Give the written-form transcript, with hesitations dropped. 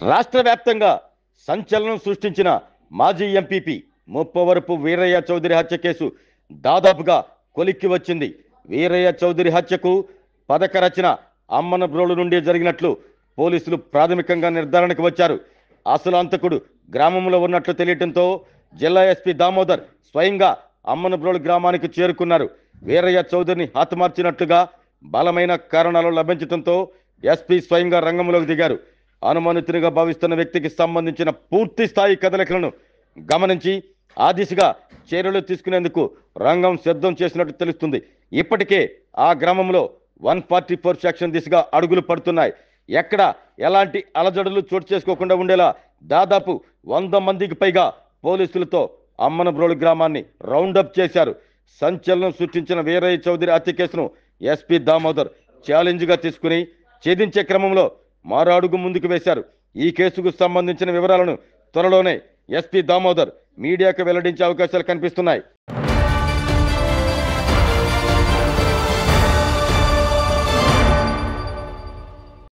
రాష్ట్ర వ్యాప్తంగా సంచలనం సృష్టించిన మాజీ ఎంపీపీ ముప్పవరపు వీరయ్య చౌదరి హత్య కేసు దాదాపుగా కొలిక్కి వచ్చింది. వీరయ్య చౌదరి హత్యకు పథక రచన అమ్మనబ్రోలు నుండి జరిగినట్లు పోలీసులు ప్రాథమికంగా నిర్ధారణకు వచ్చారు. అసలు అంతకుడు గ్రామంలో ఉన్నట్లు తెలియటంతో జిల్లా ఎస్పీ దామోదర్ స్వయంగా అమ్మనబ్రోలు గ్రామానికి చేరుకున్నారు. వీరయ్య చౌదరిని హతమార్చినట్లుగా బలమైన కారణాలు లభించడంతో ఎస్పీ స్వయంగా రంగంలోకి దిగారు. అనుమానితునిగా భావిస్తున్న వ్యక్తికి సంబంధించిన పూర్తి స్థాయి కదలికలను గమనించి ఆ దిశగా చర్యలు తీసుకునేందుకు రంగం సిద్ధం చేసినట్టు తెలుస్తుంది. ఇప్పటికే ఆ గ్రామంలో 144 సెక్షన్ దిశగా అడుగులు పడుతున్నాయి. ఎక్కడ ఎలాంటి అలజడులు చోటు చేసుకోకుండా ఉండేలా దాదాపు 100 మందికి పైగా పోలీసులతో అమ్మనబ్రోలు గ్రామాన్ని రౌండప్ చేశారు. సంచలనం సృష్టించిన వీరయ్య చౌదరి హత్య కేసును ఎస్పీ దామోదర్ ఛాలెంజ్గా తీసుకుని ఛేదించే క్రమంలో మరో అడుగు ముందుకు వేశారు. ఈ కేసుకు సంబంధించిన వివరాలను త్వరలోనే ఎస్పీ దామోదర్ మీడియాకు వెల్లడించే అవకాశాలు కనిపిస్తున్నాయి.